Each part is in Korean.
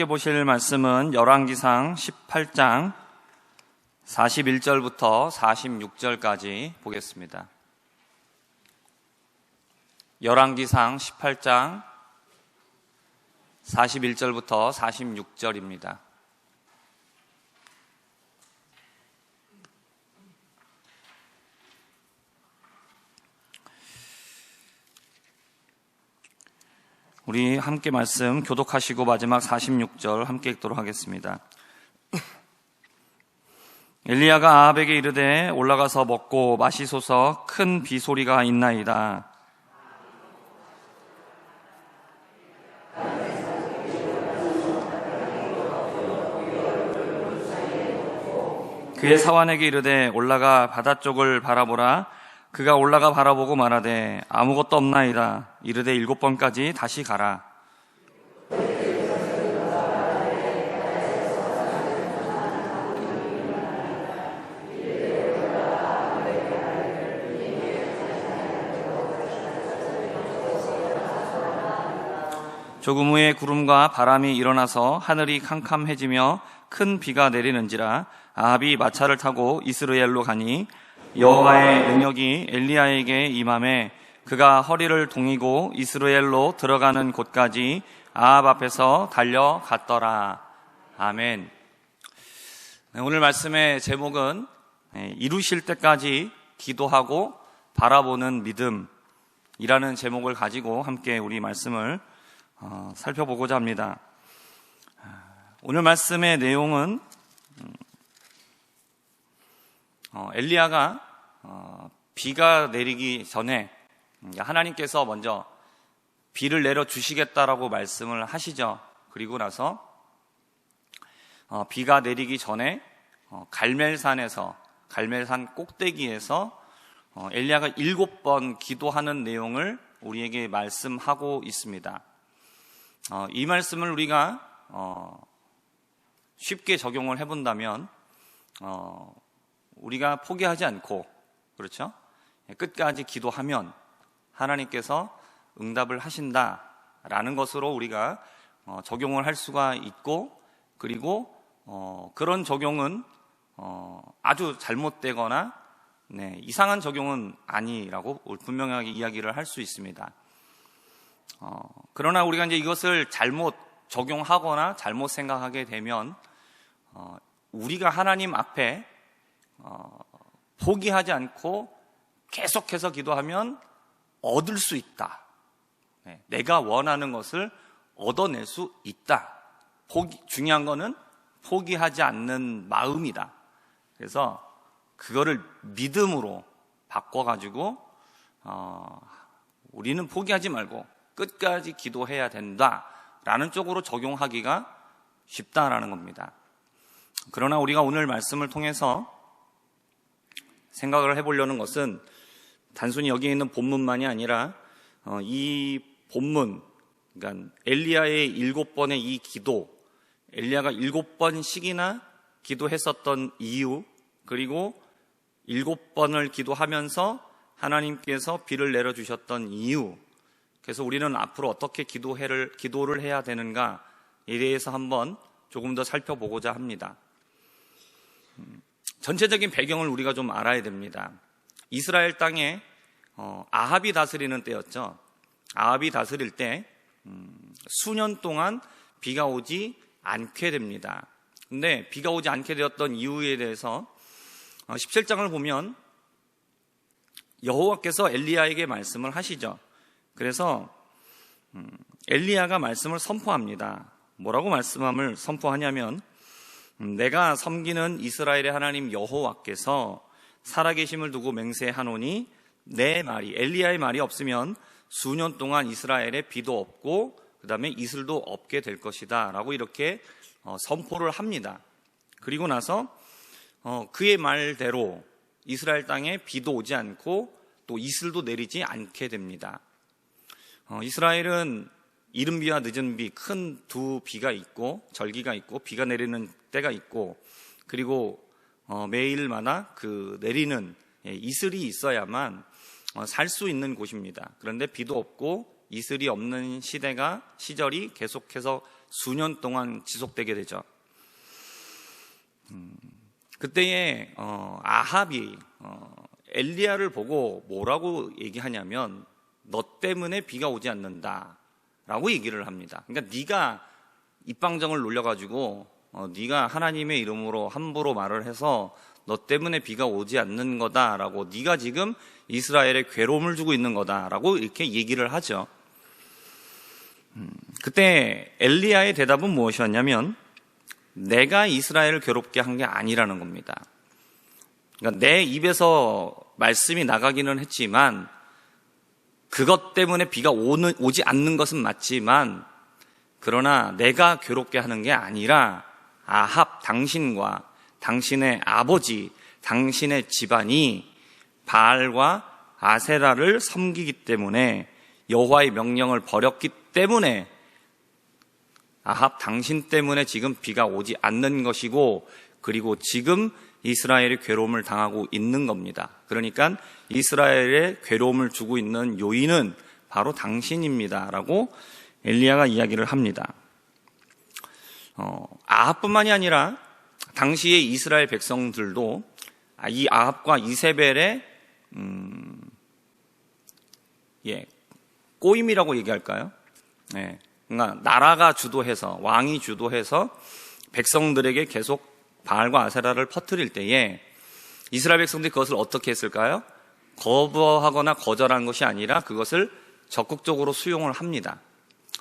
함께 보실 말씀은 열왕기상 18장 41절부터 46절까지 보겠습니다. 열왕기상 18장 41절부터 46절입니다. 우리 함께 말씀 교독하시고 마지막 46절 함께 읽도록 하겠습니다. 엘리야가 아합에게 이르되 올라가서 먹고 마시소서, 큰 비소리가 있나이다. 그의 사환에게 이르되 올라가 바다 쪽을 바라보라. 그가 올라가 바라보고 말하되 아무것도 없나이다. 이르되 7번까지 다시 가라. 조금 후에 구름과 바람이 일어나서 하늘이 캄캄해지며 큰 비가 내리는지라. 아합이 마차를 타고 이스라엘로 가니 여호와의 능력이 엘리야에게 임하매 그가 허리를 동이고 이스라엘로 들어가는 곳까지 아합 앞에서 달려갔더라. 아멘. 오늘 말씀의 제목은 이루실 때까지 기도하고 바라보는 믿음이라는 제목을 가지고 함께 우리 말씀을 살펴보고자 합니다. 오늘 말씀의 내용은 엘리야가 비가 내리기 전에 하나님께서 먼저 비를 내려 주시겠다라고 말씀을 하시죠. 그리고 나서 비가 내리기 전에 갈멜산 꼭대기에서 엘리야가 7번 기도하는 내용을 우리에게 말씀하고 있습니다. 이 말씀을 우리가 쉽게 적용을 해본다면 우리가 포기하지 않고, 그렇죠? 끝까지 기도하면 하나님께서 응답을 하신다라는 것으로 우리가 적용을 할 수가 있고, 그리고 그런 적용은 아주 잘못되거나 이상한 적용은 아니라고 분명하게 이야기를 할 수 있습니다. 그러나 우리가 이제 이것을 잘못 적용하거나 잘못 생각하게 되면 우리가 하나님 앞에 포기하지 않고 계속해서 기도하면 얻을 수 있다. 내가 원하는 것을 얻어낼 수 있다. 중요한 거는 포기하지 않는 마음이다. 그래서 그거를 믿음으로 바꿔가지고 우리는 포기하지 말고 끝까지 기도해야 된다라는 쪽으로 적용하기가 쉽다라는 겁니다. 그러나 우리가 오늘 말씀을 통해서 생각을 해보려는 것은 단순히 여기에 있는 본문만이 아니라 이 본문, 그러니까 엘리야의 7번의 이 기도, 엘리야가 7번씩이나 기도했었던 이유, 그리고 7번을 기도하면서 하나님께서 비를 내려주셨던 이유, 그래서 우리는 앞으로 어떻게 기도를 해야 되는가에 대해서 한번 조금 더 살펴보고자 합니다. 전체적인 배경을 우리가 좀 알아야 됩니다. 이스라엘 땅에 아합이 다스리는 때였죠. 아합이 다스릴 때 수년 동안 비가 오지 않게 됩니다. 근데 비가 오지 않게 되었던 이유에 대해서 17장을 보면 여호와께서 엘리야에게 말씀을 하시죠. 그래서 엘리야가 말씀을 선포합니다. 뭐라고 말씀을 선포하냐면 내가 섬기는 이스라엘의 하나님 여호와께서 살아계심을 두고 맹세하노니 내 말이, 엘리야의 말이 없으면 수년 동안 이스라엘에 비도 없고 그 다음에 이슬도 없게 될 것이다 라고 이렇게 선포를 합니다. 그리고 나서 그의 말대로 이스라엘 땅에 비도 오지 않고 또 이슬도 내리지 않게 됩니다. 이스라엘은 이른 비와 늦은 비, 큰 두 비가 있고 절기가 있고 비가 내리는 때가 있고, 그리고 매일마다 그 내리는 이슬이 있어야만 살 수 있는 곳입니다. 그런데 비도 없고 이슬이 없는 시절이 계속해서 수년 동안 지속되게 되죠. 그때에 아합이 엘리야를 보고 뭐라고 얘기하냐면 너 때문에 비가 오지 않는다라고 얘기를 합니다. 그러니까 네가 입방정을 놀려가지고 네가 하나님의 이름으로 함부로 말을 해서 너 때문에 비가 오지 않는 거다라고, 네가 지금 이스라엘에 괴로움을 주고 있는 거다라고 이렇게 얘기를 하죠. 그때 엘리야의 대답은 무엇이었냐면 내가 이스라엘을 괴롭게 한 게 아니라는 겁니다. 그러니까 내 입에서 말씀이 나가기는 했지만 그것 때문에 비가 오지 않는 것은 맞지만, 그러나 내가 괴롭게 하는 게 아니라 아합 당신과 당신의 아버지, 당신의 집안이 바알과 아세라를 섬기기 때문에, 여호와의 명령을 버렸기 때문에 아합 당신 때문에 지금 비가 오지 않는 것이고, 그리고 지금 이스라엘이 괴로움을 당하고 있는 겁니다. 그러니까 이스라엘에 괴로움을 주고 있는 요인은 바로 당신입니다 라고 엘리야가 이야기를 합니다. 아합뿐만이 아니라 당시의 이스라엘 백성들도 이 아합과 이세벨의 꼬임이라고 얘기할까요? 그러니까 나라가 주도해서, 왕이 주도해서 백성들에게 계속 바알과 아세라를 퍼뜨릴 때에 이스라엘 백성들이 그것을 어떻게 했을까요? 거부하거나 거절한 것이 아니라 그것을 적극적으로 수용을 합니다.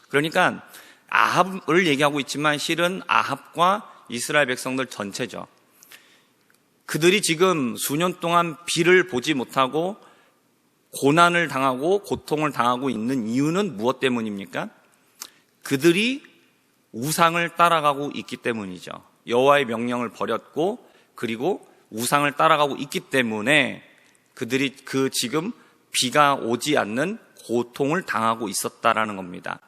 그러니까 아합을 얘기하고 있지만 실은 아합과 이스라엘 백성들 전체죠. 그들이 지금 수년 동안 비를 보지 못하고 고난을 당하고 고통을 당하고 있는 이유는 무엇 때문입니까? 그들이 우상을 따라가고 있기 때문이죠. 여호와의 명령을 버렸고, 그리고 우상을 따라가고 있기 때문에 그들이 지금 비가 오지 않는 고통을 당하고 있었다라는 겁니다.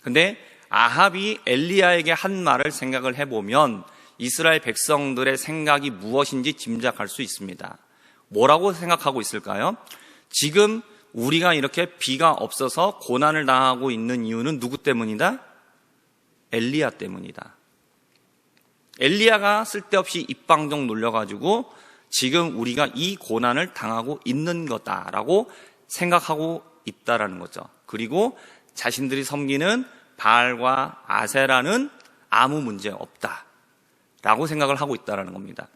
근데 아합이 엘리야에게 한 말을 생각을 해보면 이스라엘 백성들의 생각이 무엇인지 짐작할 수 있습니다. 뭐라고 생각하고 있을까요? 지금 우리가 이렇게 비가 없어서 고난을 당하고 있는 이유는 누구 때문이다? 엘리야 때문이다. 엘리야가 쓸데없이 입방정 놀려가지고 지금 우리가 이 고난을 당하고 있는 거다라고 생각하고 있다라는 거죠. 그리고 자신들이 섬기는 바알과 아세라는 아무 문제 없다라고 생각을 하고 있다라는 겁니다.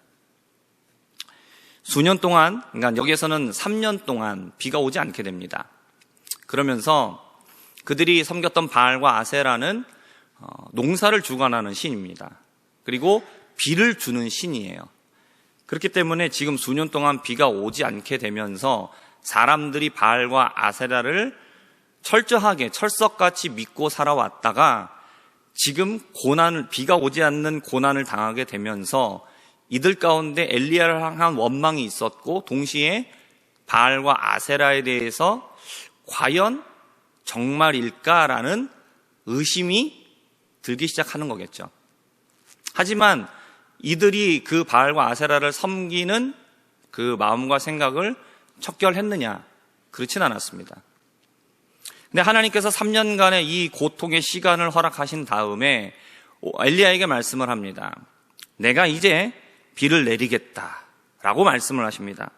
수년 동안, 그러니까 여기에서는 3년 동안 비가 오지 않게 됩니다. 그러면서 그들이 섬겼던 바알과 아세라는 농사를 주관하는 신입니다. 그리고 비를 주는 신이에요. 그렇기 때문에 지금 수년 동안 비가 오지 않게 되면서 사람들이 바알과 아세라를 철저하게 철석같이 믿고 살아왔다가 지금 비가 오지 않는 고난을 당하게 되면서 이들 가운데 엘리야를 향한 원망이 있었고, 동시에 바알과 아세라에 대해서 과연 정말일까라는 의심이 들기 시작하는 거겠죠. 하지만 이들이 그 바알과 아세라를 섬기는 그 마음과 생각을 척결했느냐? 그렇진 않았습니다. 근데 하나님께서 3년간의 이 고통의 시간을 허락하신 다음에 엘리야에게 말씀을 합니다. 내가 이제 비를 내리겠다라고 말씀을 하십니다.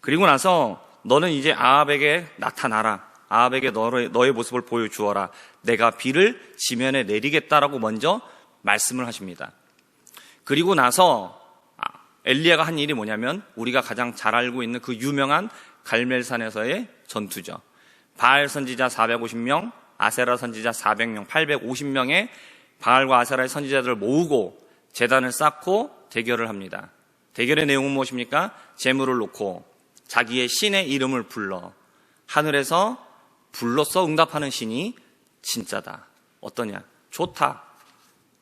그리고 나서 너는 이제 아합에게 나타나라. 아합에게 너의 모습을 보여주어라. 내가 비를 지면에 내리겠다라고 먼저 말씀을 하십니다. 그리고 나서 엘리야가 한 일이 뭐냐면 우리가 가장 잘 알고 있는 그 유명한 갈멜산에서의 전투죠. 바알 선지자 450명, 아세라 선지자 400명, 850명의 바알과 아세라의 선지자들을 모으고 제단을 쌓고 대결을 합니다. 대결의 내용은 무엇입니까? 재물을 놓고 자기의 신의 이름을 불러 하늘에서 불러서 응답하는 신이 진짜다. 어떠냐? 좋다.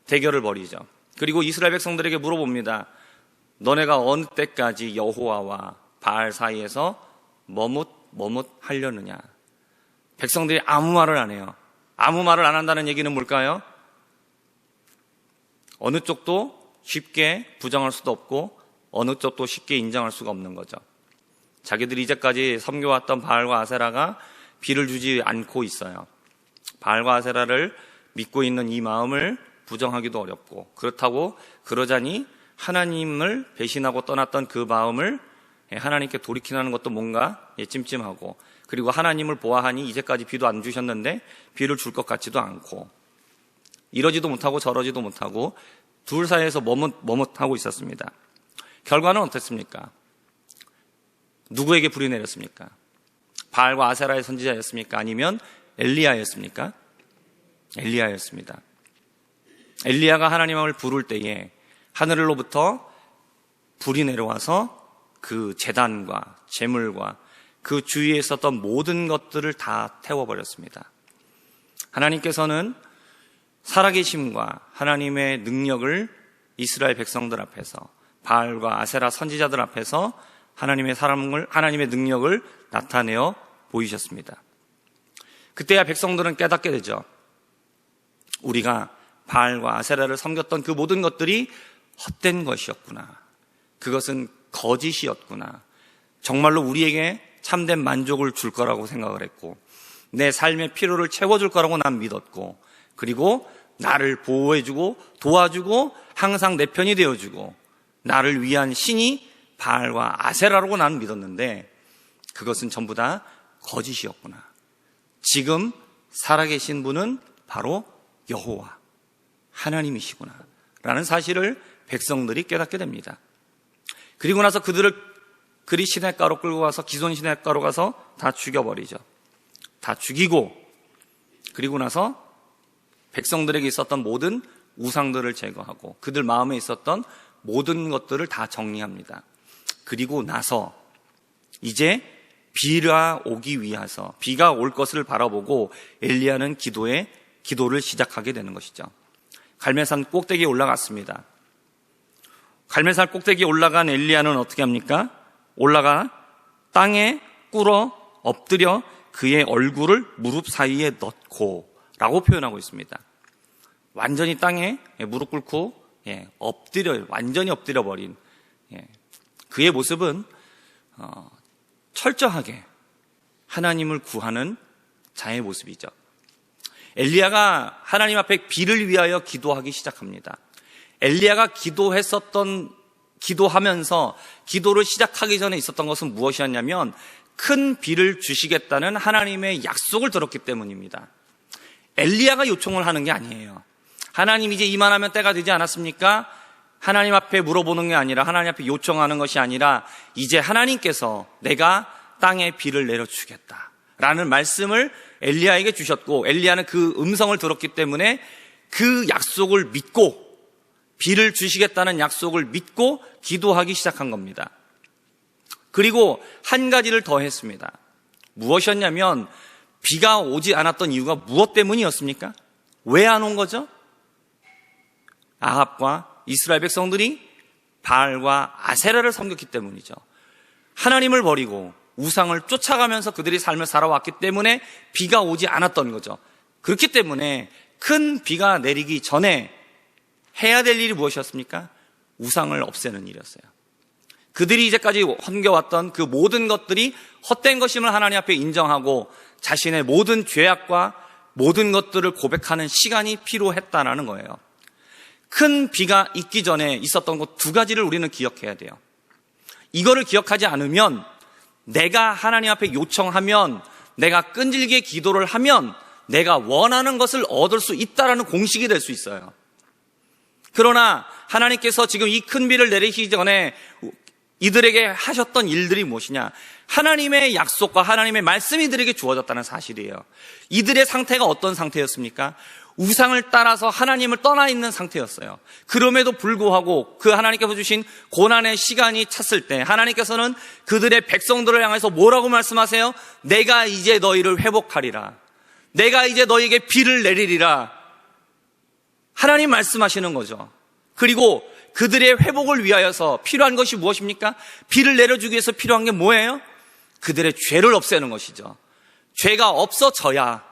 대결을 벌이죠. 그리고 이스라엘 백성들에게 물어봅니다. 너네가 어느 때까지 여호와와 바알 사이에서 머뭇 하려느냐? 백성들이 아무 말을 안 해요. 아무 말을 안 한다는 얘기는 뭘까요? 어느 쪽도 쉽게 부정할 수도 없고 어느 쪽도 쉽게 인정할 수가 없는 거죠. 자기들이 이제까지 섬겨왔던 바알과 아세라가 비를 주지 않고 있어요. 바알과 아세라를 믿고 있는 이 마음을 부정하기도 어렵고, 그렇다고 그러자니 하나님을 배신하고 떠났던 그 마음을 하나님께 돌이키는 것도 뭔가 찜찜하고, 그리고 하나님을 보아하니 이제까지 비도 안 주셨는데 비를 줄 것 같지도 않고, 이러지도 못하고 저러지도 못하고 둘 사이에서 머뭇하고 있었습니다. 결과는 어땠습니까? 누구에게 불이 내렸습니까? 바알과 아세라의 선지자였습니까? 아니면 엘리야였습니까? 엘리야였습니다. 엘리야가 하나님을 부를 때에 하늘로부터 불이 내려와서 그 제단과 제물과 그 주위에 있었던 모든 것들을 다 태워버렸습니다. 하나님께서는 살아계심과 하나님의 능력을 이스라엘 백성들 앞에서, 바알과 아세라 선지자들 앞에서 하나님의 능력을 나타내어 보이셨습니다. 그때야 백성들은 깨닫게 되죠. 우리가 바알과 아세라를 섬겼던 그 모든 것들이 헛된 것이었구나. 그것은 거짓이었구나. 정말로 우리에게 참된 만족을 줄 거라고 생각을 했고, 내 삶의 필요를 채워줄 거라고 난 믿었고, 그리고 나를 보호해주고 도와주고 항상 내 편이 되어주고 나를 위한 신이 바알과 아세라라고 나는 믿었는데, 그것은 전부 다 거짓이었구나. 지금 살아계신 분은 바로 여호와 하나님이시구나 라는 사실을 백성들이 깨닫게 됩니다. 그리고 나서 그들을 그리 시냇가로 끌고 가서, 기손 시냇가로 가서 다 죽여버리죠. 다 죽이고, 그리고 나서 백성들에게 있었던 모든 우상들을 제거하고 그들 마음에 있었던 모든 것들을 다 정리합니다. 그리고 나서 이제 비가 오기 위해서, 비가 올 것을 바라보고 엘리야는 기도를 시작하게 되는 것이죠. 갈멜산 꼭대기에 올라갔습니다. 갈멜산 꼭대기에 올라간 엘리야는 어떻게 합니까? 올라가 땅에 꿇어 엎드려 그의 얼굴을 무릎 사이에 넣고 라고 표현하고 있습니다. 완전히 땅에 무릎 꿇고 완전히 엎드려버린 그의 모습은 철저하게 하나님을 구하는 자의 모습이죠. 엘리야가 하나님 앞에 비를 위하여 기도하기 시작합니다. 엘리야가 기도하면서 기도를 시작하기 전에 있었던 것은 무엇이었냐면 큰 비를 주시겠다는 하나님의 약속을 들었기 때문입니다. 엘리야가 요청을 하는 게 아니에요. 하나님 이제 이만하면 때가 되지 않았습니까? 하나님 앞에 물어보는 게 아니라, 하나님 앞에 요청하는 것이 아니라, 이제 하나님께서 내가 땅에 비를 내려주겠다 라는 말씀을 엘리야에게 주셨고, 엘리야는 그 음성을 들었기 때문에 그 약속을 믿고, 비를 주시겠다는 약속을 믿고 기도하기 시작한 겁니다. 그리고 한 가지를 더 했습니다. 무엇이었냐면, 비가 오지 않았던 이유가 무엇 때문이었습니까? 왜 안 온 거죠? 아합과 이스라엘 백성들이 바알과 아세라를 섬겼기 때문이죠. 하나님을 버리고 우상을 쫓아가면서 그들이 삶을 살아왔기 때문에 비가 오지 않았던 거죠. 그렇기 때문에 큰 비가 내리기 전에 해야 될 일이 무엇이었습니까? 우상을 없애는 일이었어요. 그들이 이제까지 섬겨왔던 그 모든 것들이 헛된 것임을 하나님 앞에 인정하고 자신의 모든 죄악과 모든 것들을 고백하는 시간이 필요했다는 거예요. 큰 비가 있기 전에 있었던 것 두 가지를 우리는 기억해야 돼요. 이거를 기억하지 않으면, 내가 하나님 앞에 요청하면, 내가 끈질기게 기도를 하면 내가 원하는 것을 얻을 수 있다라는 공식이 될 수 있어요. 그러나 하나님께서 지금 이 큰 비를 내리시기 전에 이들에게 하셨던 일들이 무엇이냐? 하나님의 약속과 하나님의 말씀이 이들에게 주어졌다는 사실이에요. 이들의 상태가 어떤 상태였습니까? 우상을 따라서 하나님을 떠나 있는 상태였어요. 그럼에도 불구하고 그 하나님께서 주신 고난의 시간이 찼을 때 하나님께서는 그들의 백성들을 향해서 뭐라고 말씀하세요? 내가 이제 너희를 회복하리라. 내가 이제 너희에게 비를 내리리라. 하나님 말씀하시는 거죠. 그리고 그들의 회복을 위하여서 필요한 것이 무엇입니까? 비를 내려주기 위해서 필요한 게 뭐예요? 그들의 죄를 없애는 것이죠. 죄가 없어져야,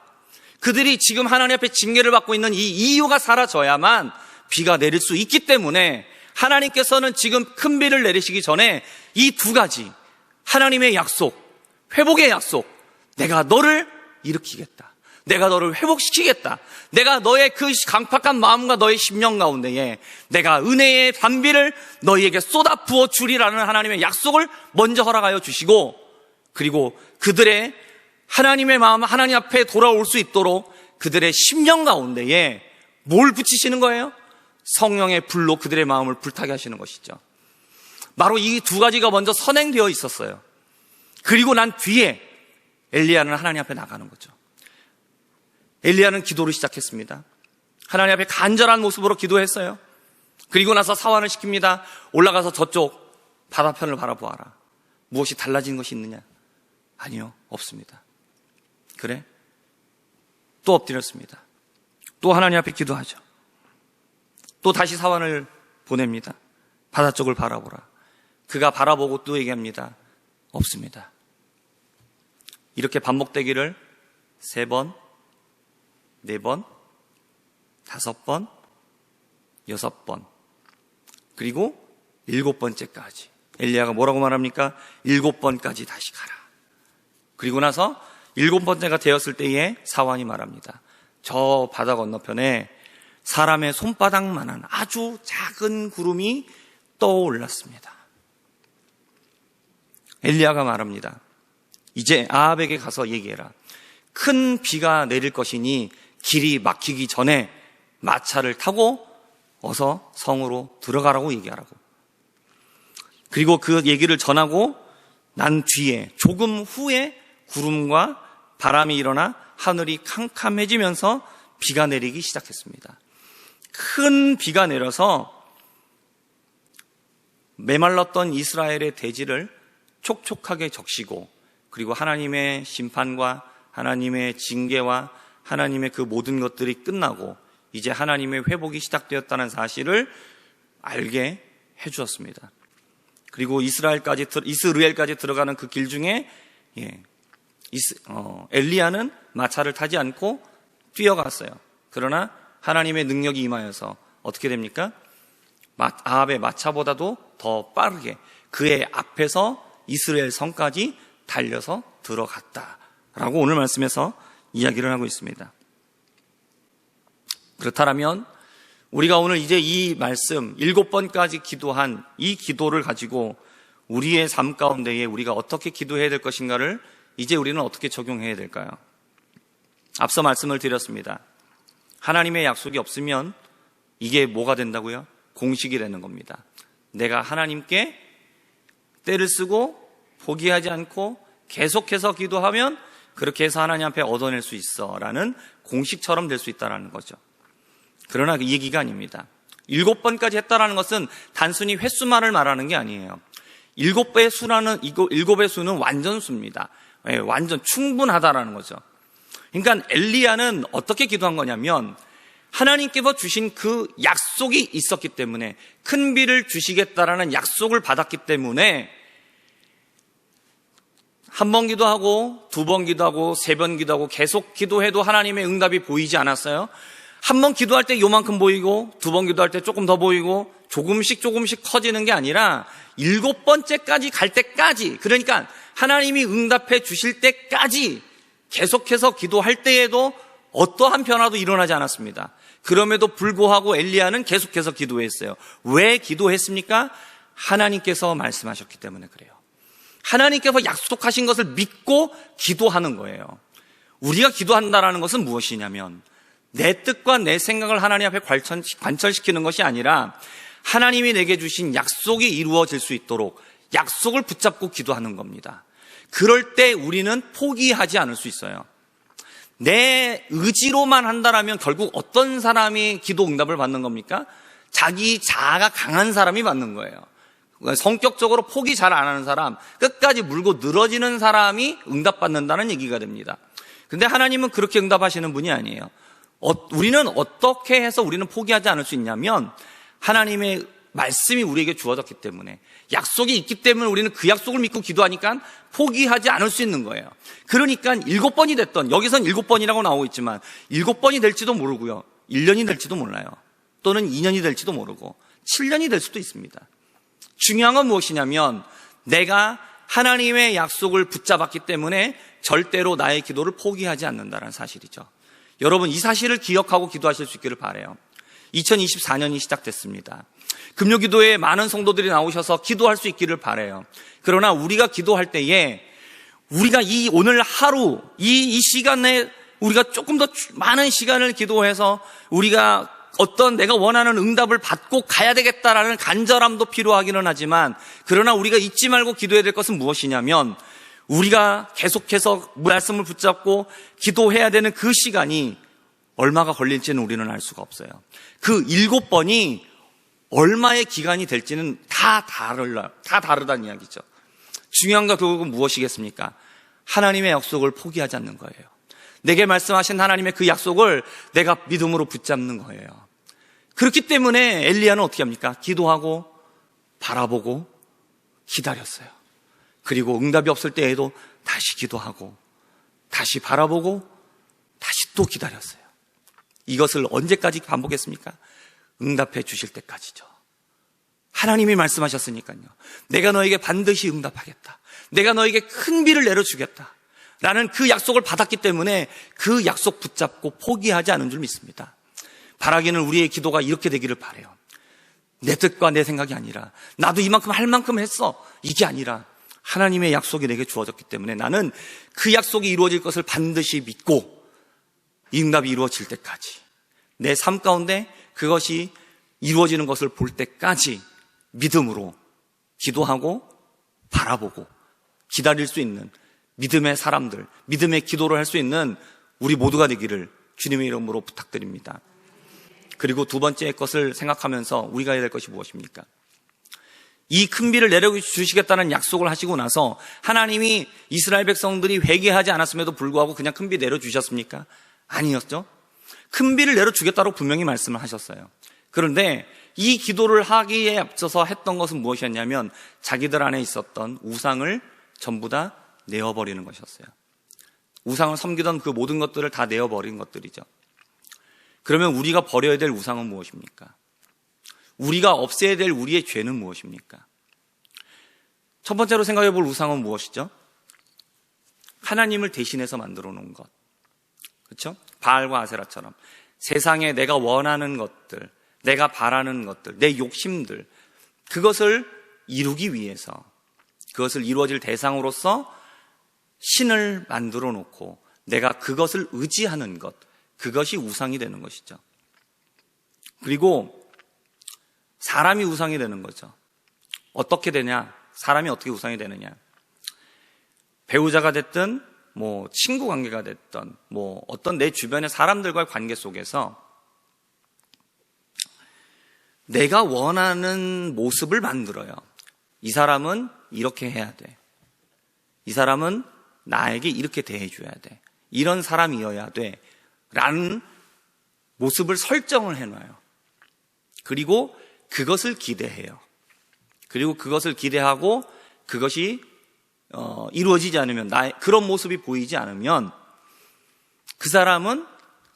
그들이 지금 하나님 앞에 징계를 받고 있는 이 이유가 사라져야만 비가 내릴 수 있기 때문에 하나님께서는 지금 큰 비를 내리시기 전에 이 두 가지, 하나님의 약속, 회복의 약속, 내가 너를 일으키겠다, 내가 너를 회복시키겠다. 내가 너의 그 강팍한 마음과 너의 심령 가운데에 내가 은혜의 단비를 너희에게 쏟아 부어 주리라는 하나님의 약속을 먼저 허락하여 주시고, 그리고 그들의 하나님의 마음, 하나님 앞에 돌아올 수 있도록 그들의 심령 가운데에 뭘 붙이시는 거예요? 성령의 불로 그들의 마음을 불타게 하시는 것이죠. 바로 이 두 가지가 먼저 선행되어 있었어요. 그리고 난 뒤에 엘리야는 하나님 앞에 나가는 거죠. 엘리야는 기도를 시작했습니다. 하나님 앞에 간절한 모습으로 기도했어요. 그리고 나서 사환을 시킵니다. 올라가서 저쪽 바다편을 바라보아라. 무엇이 달라진 것이 있느냐? 아니요, 없습니다. 그래? 또 엎드렸습니다. 또 하나님 앞에 기도하죠. 또 다시 사환을 보냅니다. 바다 쪽을 바라보라. 그가 바라보고 또 얘기합니다. 없습니다. 이렇게 반복되기를 3번, 4번, 5번, 6번, 그리고 7번째까지. 엘리야가 뭐라고 말합니까? 7번까지 다시 가라. 그리고 나서 7번째가 되었을 때에 사환이 말합니다. 저 바다 건너편에 사람의 손바닥만한 아주 작은 구름이 떠올랐습니다. 엘리야가 말합니다. 이제 아합에게 가서 얘기해라. 큰 비가 내릴 것이니 길이 막히기 전에 마차를 타고 어서 성으로 들어가라고 얘기하라고. 그리고 그 얘기를 전하고 난 뒤에 조금 후에 구름과 바람이 일어나 하늘이 캄캄해지면서 비가 내리기 시작했습니다. 큰 비가 내려서 메말랐던 이스라엘의 대지를 촉촉하게 적시고, 그리고 하나님의 심판과 하나님의 징계와 하나님의 그 모든 것들이 끝나고 이제 하나님의 회복이 시작되었다는 사실을 알게 해주었습니다. 그리고 이스라엘까지 들어가는 그 길 중에 엘리야는 마차를 타지 않고 뛰어갔어요. 그러나 하나님의 능력이 임하여서 어떻게 됩니까? 아합의 마차보다도 더 빠르게 그의 앞에서 이스라엘 성까지 달려서 들어갔다라고 오늘 말씀에서 이야기를 하고 있습니다. 그렇다면 우리가 오늘 이제 이 말씀 7번까지 기도한 이 기도를 가지고 우리의 삶 가운데에 우리가 어떻게 기도해야 될 것인가를 이제 우리는 어떻게 적용해야 될까요? 앞서 말씀을 드렸습니다. 하나님의 약속이 없으면 이게 뭐가 된다고요? 공식이 되는 겁니다. 내가 하나님께 때를 쓰고 포기하지 않고 계속해서 기도하면 그렇게 해서 하나님 앞에 얻어낼 수 있어 라는 공식처럼 될 수 있다는 거죠. 그러나 이 얘기가 아닙니다. 7번까지 했다라는 것은 단순히 횟수만을 말하는 게 아니에요. 7배의 수는 완전수입니다. 완전 충분하다라는 거죠. 그러니까 엘리야는 어떻게 기도한 거냐면 하나님께서 주신 그 약속이 있었기 때문에, 큰 비를 주시겠다라는 약속을 받았기 때문에 1번 기도하고 2번 기도하고 3번 기도하고 계속 기도해도 하나님의 응답이 보이지 않았어요. 1번 기도할 때 요만큼 보이고 2번 기도할 때 조금 더 보이고 조금씩 커지는 게 아니라 7번째까지 갈 때까지, 그러니까 하나님이 응답해 주실 때까지 계속해서 기도할 때에도 어떠한 변화도 일어나지 않았습니다. 그럼에도 불구하고 엘리야는 계속해서 기도했어요. 왜 기도했습니까? 하나님께서 말씀하셨기 때문에 그래요. 하나님께서 약속하신 것을 믿고 기도하는 거예요. 우리가 기도한다는 것은 무엇이냐면 내 뜻과 내 생각을 하나님 앞에 관철시키는 것이 아니라 하나님이 내게 주신 약속이 이루어질 수 있도록 약속을 붙잡고 기도하는 겁니다. 그럴 때 우리는 포기하지 않을 수 있어요. 내 의지로만 한다면 결국 어떤 사람이 기도 응답을 받는 겁니까? 자기 자아가 강한 사람이 받는 거예요. 성격적으로 포기 잘 안 하는 사람, 끝까지 물고 늘어지는 사람이 응답받는다는 얘기가 됩니다. 근데 하나님은 그렇게 응답하시는 분이 아니에요. 우리는 어떻게 해서 우리는 포기하지 않을 수 있냐면 하나님의 말씀이 우리에게 주어졌기 때문에, 약속이 있기 때문에 우리는 그 약속을 믿고 기도하니까 포기하지 않을 수 있는 거예요. 그러니까 7번이 됐던, 여기선 7번이라고 나오고 있지만 7번이 될지도 모르고요, 1년이 될지도 몰라요. 또는 2년이 될지도 모르고 7년이 될 수도 있습니다. 중요한 건 무엇이냐면 내가 하나님의 약속을 붙잡았기 때문에 절대로 나의 기도를 포기하지 않는다는 사실이죠. 여러분, 이 사실을 기억하고 기도하실 수 있기를 바라요. 2024년이 시작됐습니다. 금요기도에 많은 성도들이 나오셔서 기도할 수 있기를 바라요. 그러나 우리가 기도할 때에 우리가 이 오늘 하루 이 시간에 우리가 조금 더 많은 시간을 기도해서 우리가 어떤 내가 원하는 응답을 받고 가야 되겠다라는 간절함도 필요하기는 하지만, 그러나 우리가 잊지 말고 기도해야 될 것은 무엇이냐면, 우리가 계속해서 말씀을 붙잡고 기도해야 되는 그 시간이 얼마가 걸릴지는 우리는 알 수가 없어요. 그 7번이 얼마의 기간이 될지는 다 다르다는 이야기죠. 중요한 건 결국은 무엇이겠습니까? 하나님의 약속을 포기하지 않는 거예요. 내게 말씀하신 하나님의 그 약속을 내가 믿음으로 붙잡는 거예요. 그렇기 때문에 엘리야는 어떻게 합니까? 기도하고 바라보고 기다렸어요. 그리고 응답이 없을 때에도 다시 기도하고 다시 바라보고 다시 또 기다렸어요. 이것을 언제까지 반복했습니까? 응답해 주실 때까지죠. 하나님이 말씀하셨으니까요. 내가 너에게 반드시 응답하겠다. 내가 너에게 큰 비를 내려주겠다. 라는 그 약속을 받았기 때문에 그 약속 붙잡고 포기하지 않은 줄 믿습니다. 바라기는 우리의 기도가 이렇게 되기를 바라요. 내 뜻과 내 생각이 아니라 나도 이만큼 할 만큼 했어, 이게 아니라 하나님의 약속이 내게 주어졌기 때문에 나는 그 약속이 이루어질 것을 반드시 믿고 이 응답이 이루어질 때까지, 내 삶 가운데 그것이 이루어지는 것을 볼 때까지 믿음으로 기도하고 바라보고 기다릴 수 있는 믿음의 사람들, 믿음의 기도를 할 수 있는 우리 모두가 되기를 주님의 이름으로 부탁드립니다. 그리고 두 번째 것을 생각하면서 우리가 해야 될 것이 무엇입니까? 이 큰 비를 내려주시겠다는 약속을 하시고 나서 하나님이 이스라엘 백성들이 회개하지 않았음에도 불구하고 그냥 큰 비 내려주셨습니까? 아니었죠. 큰 비를 내려주겠다고 분명히 말씀을 하셨어요. 그런데 이 기도를 하기에 앞서서 했던 것은 무엇이었냐면 자기들 안에 있었던 우상을 전부 다 내어버리는 것이었어요. 우상을 섬기던 그 모든 것들을 다 내어버린 것들이죠. 그러면 우리가 버려야 될 우상은 무엇입니까? 우리가 없애야 될 우리의 죄는 무엇입니까? 첫 번째로 생각해 볼 우상은 무엇이죠? 하나님을 대신해서 만들어 놓은 것. 그렇죠? 바알과 아세라처럼 세상에 내가 원하는 것들, 내가 바라는 것들, 내 욕심들, 그것을 이루기 위해서, 그것을 이루어질 대상으로서 신을 만들어 놓고 내가 그것을 의지하는 것, 그것이 우상이 되는 것이죠. 그리고 사람이 우상이 되는 거죠. 어떻게 되냐? 사람이 어떻게 우상이 되느냐? 배우자가 됐든 친구 관계가 됐든 어떤 내 주변의 사람들과의 관계 속에서 내가 원하는 모습을 만들어요. 이 사람은 이렇게 해야 돼. 이 사람은 나에게 이렇게 대해줘야 돼. 이런 사람이어야 돼. 라는 모습을 설정을 해놔요. 그리고 그것을 기대해요. 그리고 그것을 기대하고 그것이 이루어지지 않으면, 그런 모습이 보이지 않으면 그 사람은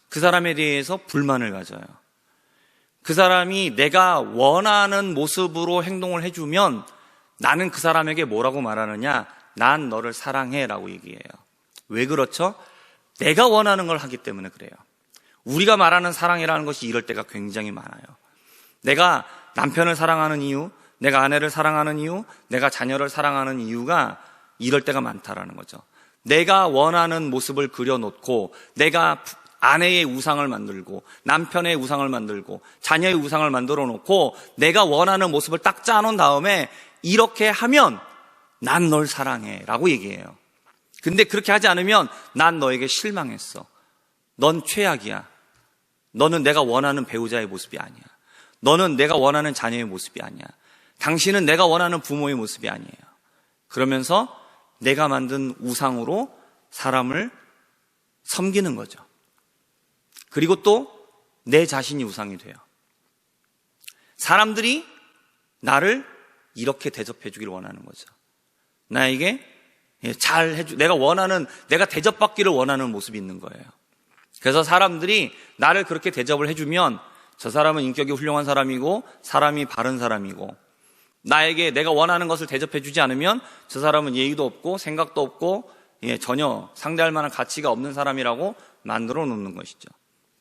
그 사람에 대해서 불만을 가져요. 그 사람이 내가 원하는 모습으로 행동을 해주면 나는 그 사람에게 뭐라고 말하느냐? 난 너를 사랑해 라고 얘기해요. 왜 그렇죠? 내가 원하는 걸 하기 때문에 그래요. 우리가 말하는 사랑이라는 것이 이럴 때가 굉장히 많아요. 내가 남편을 사랑하는 이유, 내가 아내를 사랑하는 이유, 내가 자녀를 사랑하는 이유가 이럴 때가 많다라는 거죠. 내가 원하는 모습을 그려놓고 내가 아내의 우상을 만들고 남편의 우상을 만들고 자녀의 우상을 만들어 놓고 내가 원하는 모습을 딱 짜놓은 다음에 이렇게 하면 난 널 사랑해 라고 얘기해요. 근데 그렇게 하지 않으면 난 너에게 실망했어. 넌 최악이야. 너는 내가 원하는 배우자의 모습이 아니야. 너는 내가 원하는 자녀의 모습이 아니야. 당신은 내가 원하는 부모의 모습이 아니에요. 그러면서 내가 만든 우상으로 사람을 섬기는 거죠. 그리고 또 내 자신이 우상이 돼요. 사람들이 나를 이렇게 대접해 주길 원하는 거죠. 나에게 잘 해주, 내가 대접받기를 원하는 모습이 있는 거예요. 그래서 사람들이 나를 그렇게 대접을 해주면 저 사람은 인격이 훌륭한 사람이고 사람이 바른 사람이고, 나에게 내가 원하는 것을 대접해 주지 않으면 저 사람은 예의도 없고 생각도 없고 전혀 상대할 만한 가치가 없는 사람이라고 만들어 놓는 것이죠.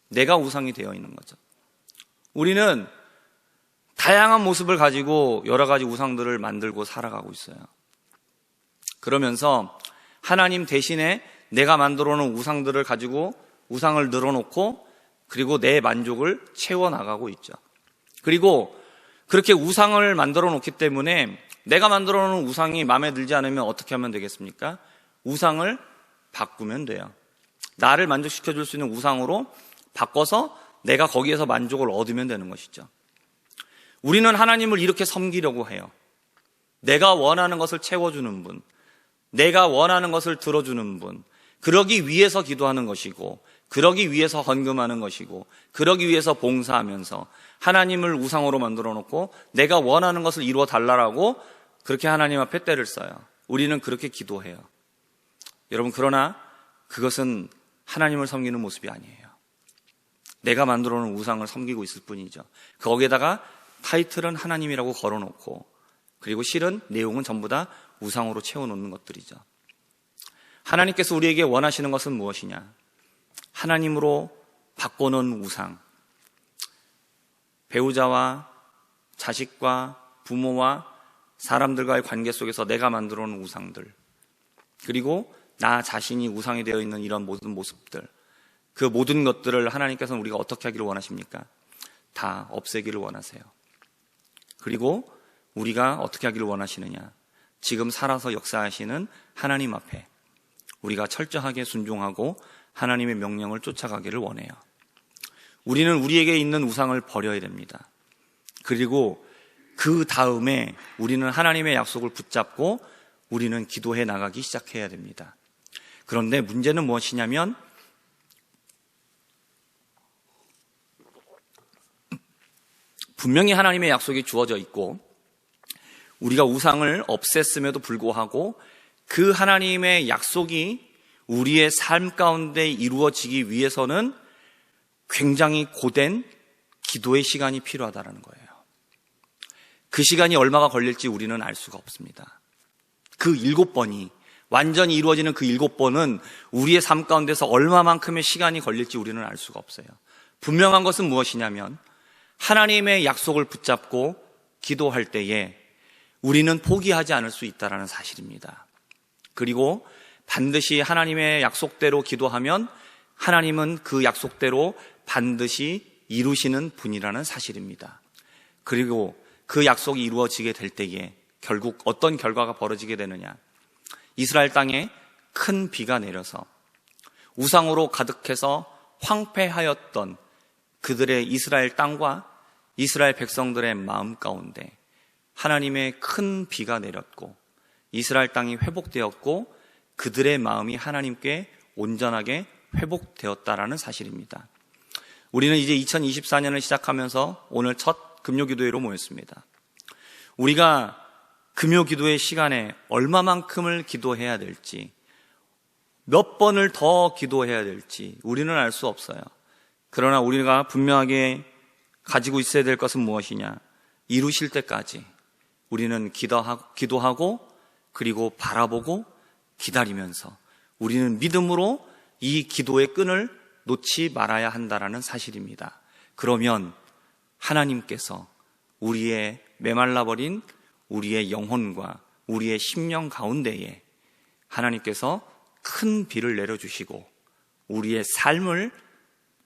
내가 우상이 되어 있는 거죠. 우리는 다양한 모습을 가지고 여러 가지 우상들을 만들고 살아가고 있어요. 그러면서 하나님 대신에 내가 만들어 놓은 우상들을 가지고 우상을 늘어놓고 그리고 내 만족을 채워나가고 있죠. 그리고 그렇게 우상을 만들어 놓기 때문에 내가 만들어 놓은 우상이 마음에 들지 않으면 어떻게 하면 되겠습니까? 우상을 바꾸면 돼요. 나를 만족시켜 줄 수 있는 우상으로 바꿔서 내가 거기에서 만족을 얻으면 되는 것이죠. 우리는 하나님을 이렇게 섬기려고 해요. 내가 원하는 것을 채워주는 분, 내가 원하는 것을 들어주는 분, 그러기 위해서 기도하는 것이고, 그러기 위해서 헌금하는 것이고, 그러기 위해서 봉사하면서 하나님을 우상으로 만들어 놓고 내가 원하는 것을 이루어 달라고 그렇게 하나님 앞에 때를 써요. 우리는 그렇게 기도해요. 여러분, 그러나 그것은 하나님을 섬기는 모습이 아니에요. 내가 만들어 놓은 우상을 섬기고 있을 뿐이죠. 거기에다가 타이틀은 하나님이라고 걸어놓고, 그리고 실은 내용은 전부 다 우상으로 채워놓는 것들이죠. 하나님께서 우리에게 원하시는 것은 무엇이냐? 하나님으로 바꿔놓은 우상, 배우자와 자식과 부모와 사람들과의 관계 속에서 내가 만들어 놓은 우상들, 그리고 나 자신이 우상이 되어 있는 이런 모든 모습들, 그 모든 것들을 하나님께서는 우리가 어떻게 하기를 원하십니까? 다 없애기를 원하세요. 그리고 우리가 어떻게 하기를 원하시느냐? 지금 살아서 역사하시는 하나님 앞에 우리가 철저하게 순종하고 하나님의 명령을 쫓아가기를 원해요. 우리는 우리에게 있는 우상을 버려야 됩니다. 그리고 그 다음에 우리는 하나님의 약속을 붙잡고 우리는 기도해 나가기 시작해야 됩니다. 그런데 문제는 무엇이냐면 분명히 하나님의 약속이 주어져 있고 우리가 우상을 없앴음에도 불구하고 그 하나님의 약속이 우리의 삶 가운데 이루어지기 위해서는 굉장히 고된 기도의 시간이 필요하다는 거예요. 그 시간이 얼마가 걸릴지 우리는 알 수가 없습니다. 그 7번이 완전히 이루어지는 그 7번은 우리의 삶 가운데서 얼마만큼의 시간이 걸릴지 우리는 알 수가 없어요. 분명한 것은 무엇이냐면 하나님의 약속을 붙잡고 기도할 때에 우리는 포기하지 않을 수 있다는 사실입니다. 그리고 반드시 하나님의 약속대로 기도하면 하나님은 그 약속대로 반드시 이루시는 분이라는 사실입니다. 그리고 그 약속이 이루어지게 될 때에 결국 어떤 결과가 벌어지게 되느냐? 이스라엘 땅에 큰 비가 내려서 우상으로 가득해서 황폐하였던 그들의 이스라엘 땅과 이스라엘 백성들의 마음 가운데 하나님의 큰 비가 내렸고 이스라엘 땅이 회복되었고 그들의 마음이 하나님께 온전하게 회복되었다라는 사실입니다. 우리는 이제 2024년을 시작하면서 오늘 첫 금요기도회로 모였습니다. 우리가 금요기도회 시간에 얼마만큼을 기도해야 될지, 몇 번을 더 기도해야 될지 우리는 알 수 없어요. 그러나 우리가 분명하게 가지고 있어야 될 것은 무엇이냐? 이루실 때까지 우리는 기도하고 그리고 바라보고 기다리면서 우리는 믿음으로 이 기도의 끈을 놓지 말아야 한다는 사실입니다. 그러면 하나님께서 우리의 메말라버린 우리의 영혼과 우리의 심령 가운데에 하나님께서 큰 비를 내려주시고 우리의 삶을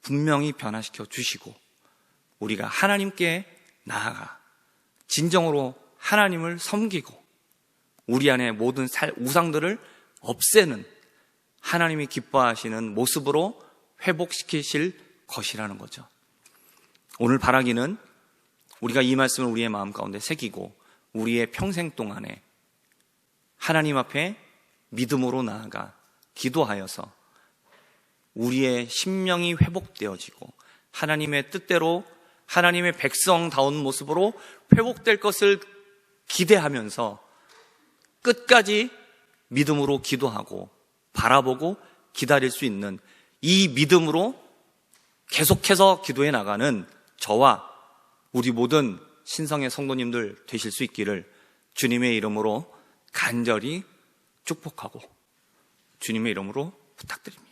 분명히 변화시켜 주시고 우리가 하나님께 나아가 진정으로 하나님을 섬기고 우리 안에 모든 우상들을 없애는 하나님이 기뻐하시는 모습으로 회복시키실 것이라는 거죠. 오늘 바라기는 우리가 이 말씀을 우리의 마음 가운데 새기고 우리의 평생 동안에 하나님 앞에 믿음으로 나아가 기도하여서 우리의 심령이 회복되어지고 하나님의 뜻대로 하나님의 백성다운 모습으로 회복될 것을 기대하면서 끝까지 믿음으로 기도하고 바라보고 기다릴 수 있는 이 믿음으로 계속해서 기도해 나가는 저와 우리 모든 신성의 성도님들 되실 수 있기를 주님의 이름으로 간절히 축복하고 주님의 이름으로 부탁드립니다.